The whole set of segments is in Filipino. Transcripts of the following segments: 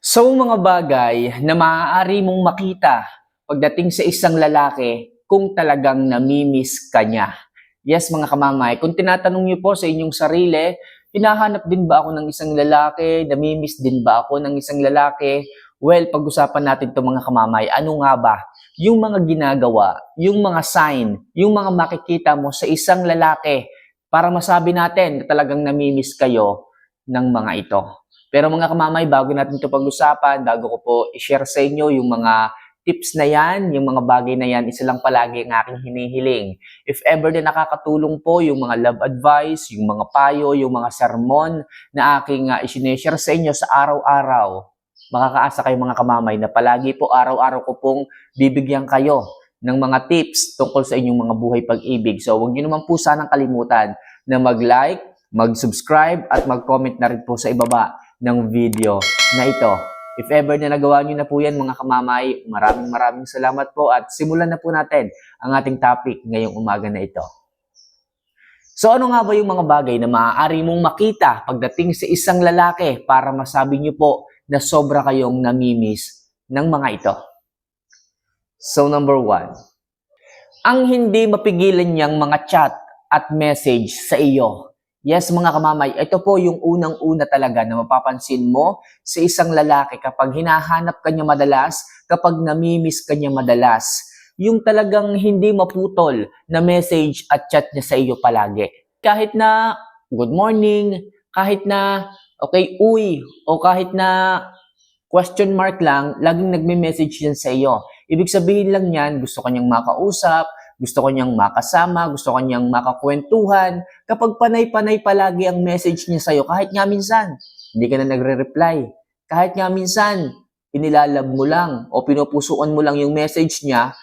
So mga bagay na maaari mong makita pagdating sa isang lalaki kung talagang namimiss ka niya. Yes mga kamamay, kung tinatanong niyo po sa inyong sarili, hinahanap din ba ako ng isang lalaki? Namimiss din ba ako ng isang lalaki? Well, pag-usapan natin ito mga kamamay, ano nga ba? Yung mga ginagawa, yung mga sign, yung mga makikita mo sa isang lalaki para masabi natin na talagang namimiss kayo ng mga ito. Pero mga kamamay, bago natin ito pag-usapan, bago ko po i-share sa inyo yung mga tips na yan, yung mga bagay na yan, isa lang palagi ang aking hinihiling. If ever na nakakatulong po yung mga love advice, yung mga payo, yung mga sermon na aking i-share sa inyo sa araw-araw, makakaasa kayo mga kamamay na palagi po araw-araw ko pong bibigyan kayo ng mga tips tungkol sa inyong mga buhay pag-ibig. So huwag niyo naman po sanang kalimutan na mag-like, mag-subscribe at mag-comment na rin po sa ibaba ng video na ito. If ever na nagawa nyo na po yan mga kamamay, maraming salamat po at simulan na po natin ang ating topic ngayong umaga na ito. So ano nga ba yung mga bagay na maaari mong makita pagdating sa isang lalaki para masabi nyo po na sobra kayong namimiss ng mga ito? So number 1, ang hindi mapigilan niyang mga chat at message sa iyo. Yes, mga kamamay, ito po yung unang-una talaga na mapapansin mo sa isang lalaki kapag hinahanap ka niya madalas, kapag namimiss ka niya madalas. Yung talagang hindi maputol na message at chat niya sa iyo palagi. Kahit na good morning, kahit na okay, uy, o kahit na question mark lang, laging nagme-message yan sa iyo. Ibig sabihin lang yan, gusto kanyang makausap, gusto ko niyang makasama, gusto ko niyang makakwentuhan. Kapag panay-panay palagi ang message niya sa'yo, kahit nga minsan, hindi ka na nagre-reply. Kahit nga minsan, inilalab mo lang o pinupusuan mo lang yung message niya,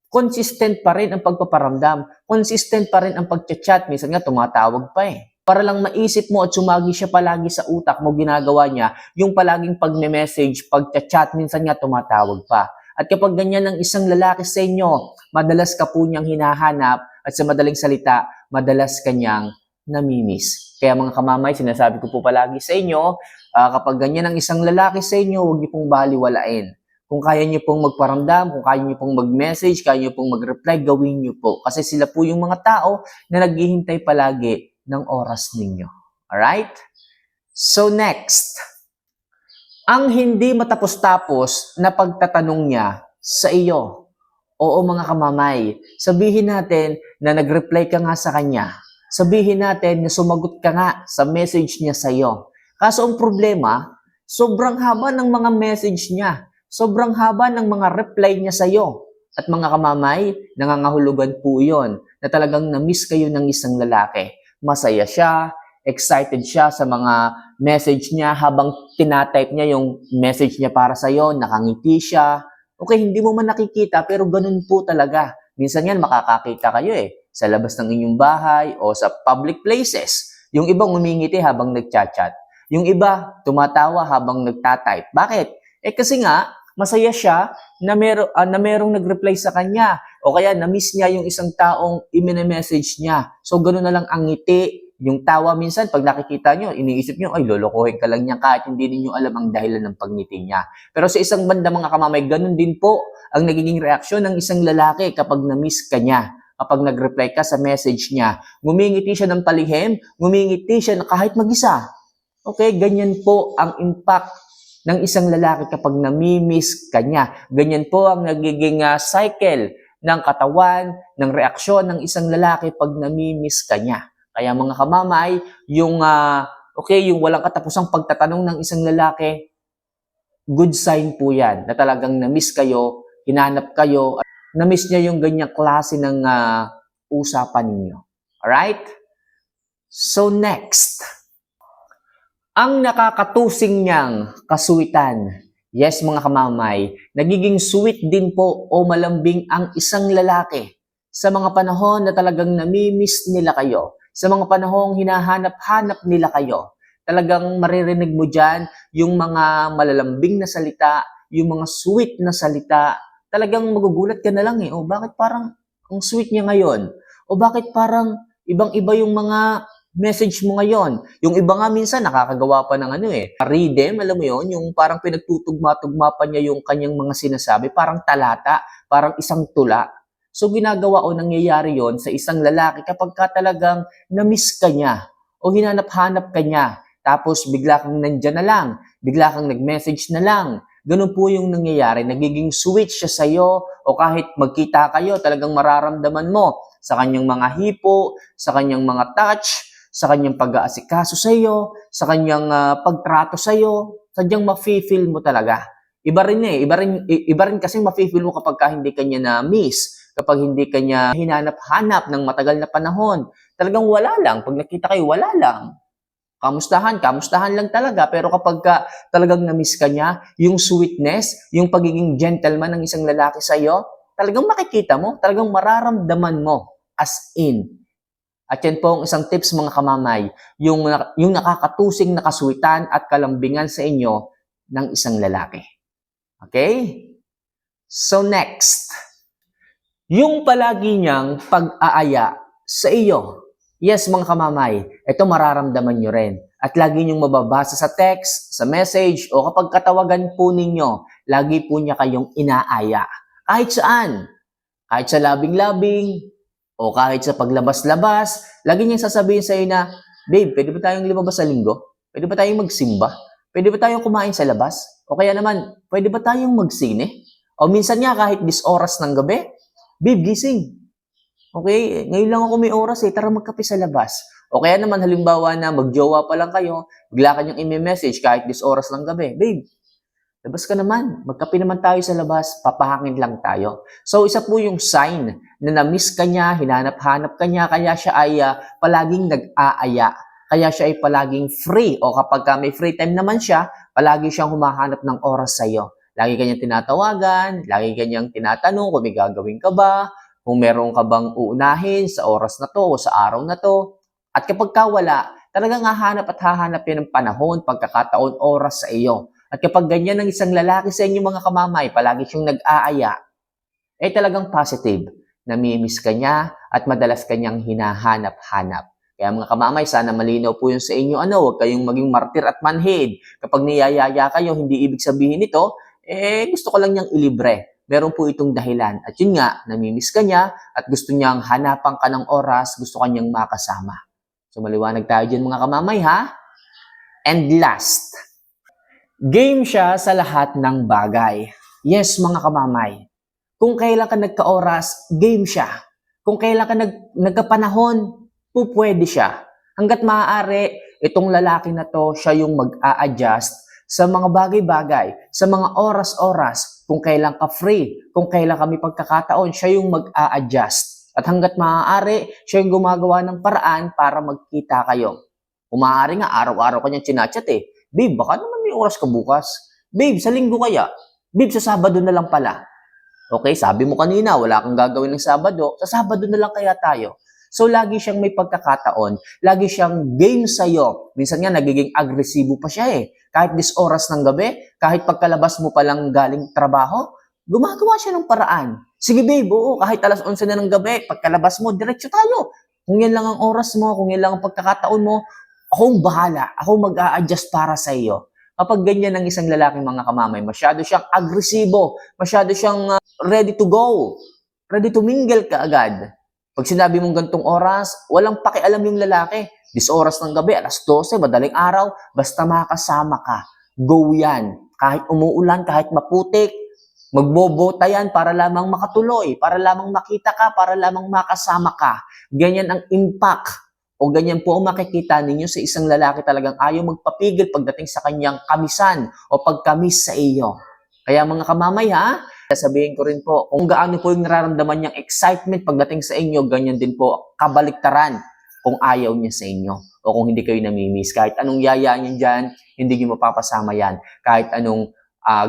consistent pa rin ang pagpaparamdam. Consistent pa rin ang pagchat-chat. Minsan nga, tumatawag pa eh. Para lang maisip mo at sumagi siya palagi sa utak mo, ginagawa niya, yung palaging pagme-message, pagchat-chat, minsan nga tumatawag pa. At kapag ganyan ang isang lalaki sa inyo, madalas ka po niyang hinahanap at sa madaling salita, madalas kanyang namimiss. Kaya mga kamamay, sinasabi ko po palagi sa inyo, kapag ganyan ang isang lalaki sa inyo, huwag niyo pong baliwalain. Kung kaya niyo pong magparamdam, kung kaya niyo pong mag-message, kaya niyo pong mag-reply, gawin niyo po. Kasi sila po yung mga tao na naghihintay palagi ng oras ninyo. Alright? So next, ang hindi matapos-tapos na pagtatanong niya sa iyo. Oo mga kamamay, sabihin natin na nag-reply ka nga sa kanya. Sabihin natin na sumagot ka nga sa message niya sa iyo. Kaso ang problema, sobrang haba ng mga message niya. Sobrang haba ng mga reply niya sa iyo. At mga kamamay, nangangahulugan po yon na talagang na-miss kayo ng isang lalaki. Masaya siya, excited siya sa mga message niya habang tinatype niya yung message niya para sa'yo, nakangiti siya. Okay, hindi mo man nakikita pero ganun po talaga. Minsan yan makakakita kayo sa labas ng inyong bahay o sa public places. Yung iba ngumingiti habang nagchat-chat. Yung iba tumatawa habang nagtatype. Bakit? Kasi nga, masaya siya na merong nag-reply sa kanya. O kaya na-miss niya yung isang taong i-message niya. So ganun na lang ang ngiti. Yung tawa minsan, pag nakikita nyo, iniisip nyo, ay, lolokohin ka lang niya kahit hindi ninyo alam ang dahilan ng pagngiti niya. Pero sa isang banda mga kamamay, ganun din po ang nagiging reaksyon ng isang lalaki kapag na-miss ka niya. Kapag nag-reply ka sa message niya, ngumingiti siya ng palihim, ngumingiti siya kahit mag-isa. Okay, ganyan po ang impact ng isang lalaki kapag namimiss ka niya. Ganyan po ang nagiging cycle ng katawan, ng reaksyon ng isang lalaki pag namimiss ka niya. Kaya mga kamamay, yung walang katapusang pagtatanong ng isang lalaki, good sign po yan na talagang na-miss kayo, hinanap kayo, at na-miss niya yung ganyang klase ng usapan ninyo. Alright? So next, ang nakakatusing niyang kasuwitan. Yes mga kamamay, nagiging sweet din po o malambing ang isang lalaki sa mga panahon na talagang namimiss nila kayo. Sa mga panahong hinahanap-hanap nila kayo, talagang maririnig mo dyan yung mga malalambing na salita, yung mga sweet na salita. Talagang magugulat ka na lang bakit parang ang sweet niya ngayon? O bakit parang ibang-iba yung mga message mo ngayon. Yung iba nga minsan nakakagawa pa ng rhythm, alam mo yon, yung parang pinagtutugma-tugma pa niya yung kanyang mga sinasabi, parang talata, parang isang tula. So ginagawa o nangyayari yon sa isang lalaki kapag ka talagang na-miss ka niya o hinanap-hanap ka niya. Tapos bigla kang nandyan na lang, bigla kang nag-message na lang. Ganun po yung nangyayari, nagiging switch siya sa'yo o kahit magkita kayo, talagang mararamdaman mo sa kanyang mga hipo, sa kanyang mga touch, sa kanyang pag-aasikaso sa iyo, sa kanyang pagtrato sa iyo, sadyang mafe-feel mo talaga. Iba rin kasi mafe-feel mo kapag hindi kanya na-miss, kapag hindi kanya hinanap-hanap ng matagal na panahon. Talagang wala lang, pag nakita kayo, wala lang. Kamustahan lang talaga. Pero kapag talagang na-miss ka niya, yung sweetness, yung pagiging gentleman ng isang lalaki sa iyo, talagang makikita mo, talagang mararamdaman mo as in. At yan po ang isang tips mga kamamay, yung nakakatusing nakaswitan at kalambingan sa inyo ng isang lalaki. Okay? So next, yung palagi niyang pag-aaya sa iyo. Yes mga kamamay, ito mararamdaman nyo rin. At lagi niyong mababasa sa text, sa message, o kapag katawagan po ninyo, lagi po niya kayong inaaya. Kahit saan. Kahit sa labing-labing, o kahit sa paglabas-labas, lagi niyang sasabihin sa iyo na, babe, pwede ba tayong lumabas sa linggo? Pwede ba tayong magsimba? Pwede ba tayong kumain sa labas? O kaya naman, pwede ba tayong magsine? O minsan nga kahit 10 oras ng gabi, babe, gising. Okay, ngayon lang ako may oras tara magkape sa labas. O kaya naman halimbawa na magjowa pa lang kayo, bigla kanyang i-message kahit 10 oras ng gabi, babe, labas ka naman. Magkape naman tayo sa labas. Papahangin lang tayo. So, isa po yung sign na na-miss ka niya, hinanap-hanap ka niya, kaya siya ay palaging nag-aaya. Kaya siya ay palaging free. O kapag may free time naman siya, palagi siyang humahanap ng oras sa iyo. Lagi kanyang tinatawagan, lagi kanyang tinatanong kung may gagawin ka ba, kung meron ka bang uunahin sa oras na to o sa araw na to. At kapag wala, talagang hahanap at hahanap yan ng panahon, pagkakataon, oras sa iyo. At kapag ganyan ng isang lalaki sa inyo mga kamamay, palagi siyang nag-aaya, talagang positive. Namimiss ka niya at madalas kanyang hinahanap-hanap. Kaya mga kamamay, sana malinaw po yun sa inyo. Huwag kayong maging martir at manhid. Kapag niyayaya kayo, hindi ibig sabihin nito, gusto ko lang niyang ilibre. Meron po itong dahilan. At yun nga, namimiss ka niya at gusto niyang hanapan ka ng oras, gusto kanyang makasama. So maliwanag tayo dyan mga kamamay ha. And last, game siya sa lahat ng bagay. Yes, mga kamamay. Kung kailan ka nagka-oras, game siya. Kung kailan ka nagkapanahon, pwede siya. Hanggat maaari, itong lalaki na to, siya yung mag-a-adjust sa mga bagay-bagay, sa mga oras-oras, kung kailan ka free, kung kailan kami pagkakataon, siya yung mag-a-adjust. At hanggat maaari, siya yung gumagawa ng paraan para magkita kayo. Kung maaari nga, araw-araw kanyang chinachat babe, baka naman may oras ka bukas. Babe, sa linggo kaya? Babe, sa Sabado na lang pala. Okay, sabi mo kanina, wala kang gagawin ng Sabado. Sa Sabado na lang kaya tayo. So, lagi siyang may pagkakataon. Lagi siyang game sa'yo. Minsan nga, nagiging agresibo pa siya Kahit 10 oras ng gabi, kahit pagkalabas mo palang galing trabaho, gumagawa siya ng paraan. Sige babe, oo, kahit alas 11 na ng gabi, pagkalabas mo, diretso tayo. Kung yan lang ang oras mo, kung yan lang ang pagkakataon mo, akong bahala. Ako mag-a-adjust para sa iyo. Kapag ganyan ng isang lalaking mga kamamay, masyado siyang agresibo, masyado siyang ready to go, ready to mingle ka agad. Pag sinabi mong gantong oras, walang pakialam yung lalaki. 10 oras ng gabi, alas 12, madaling araw, basta makasama ka. Go yan. Kahit umuulan, kahit maputik, magbobota yan para lamang makatuloy, para lamang makita ka, para lamang makasama ka. Ganyan ang impact. O ganyan po ang makikita ninyo sa isang lalaki talagang ayaw magpapigil pagdating sa kanyang kamisan o pagkamis sa iyo. Kaya mga kamamay sasabihin ko rin po, kung gaano po yung nararamdaman niyang excitement pagdating sa inyo, ganyan din po kabaliktaran kung ayaw niya sa inyo o kung hindi kayo namimiss. Kahit anong yaya niya dyan, hindi niyo mapapasama yan. Kahit anong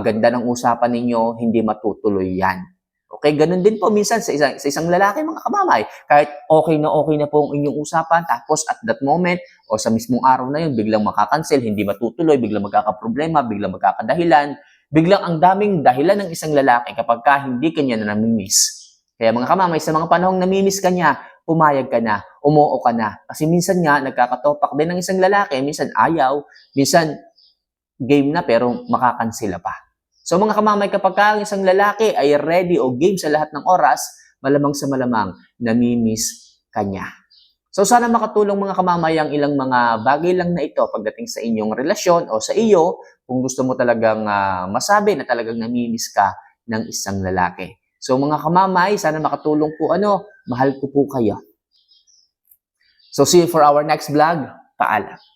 ganda ng usapan ninyo, hindi matutuloy yan. Okay, ganun din po minsan sa isang lalaki mga kamamay. Kahit okay na po ang inyong usapan, tapos at that moment o sa mismong araw na yun, biglang makakancel, hindi matutuloy, biglang magkakaproblema, biglang magkakadahilan, biglang ang daming dahilan ng isang lalaki kapag hindi kanya na namimiss. Kaya mga kamamay, sa mga panahong namimiss kanya, pumayag ka na, umuo ka na. Kasi minsan nga, nagkakatopak din ng isang lalaki, minsan ayaw, minsan game na pero makakansela pa. So mga kamamay, kapag ang isang lalaki ay ready o game sa lahat ng oras, malamang sa malamang, namimiss ka niya. So sana makatulong mga kamamay ang ilang mga bagay lang na ito pagdating sa inyong relasyon o sa iyo kung gusto mo talagang masabi na talagang namimiss ka ng isang lalaki. So mga kamamay, sana makatulong po mahal ko po kayo. So see you for our next vlog. Paalam.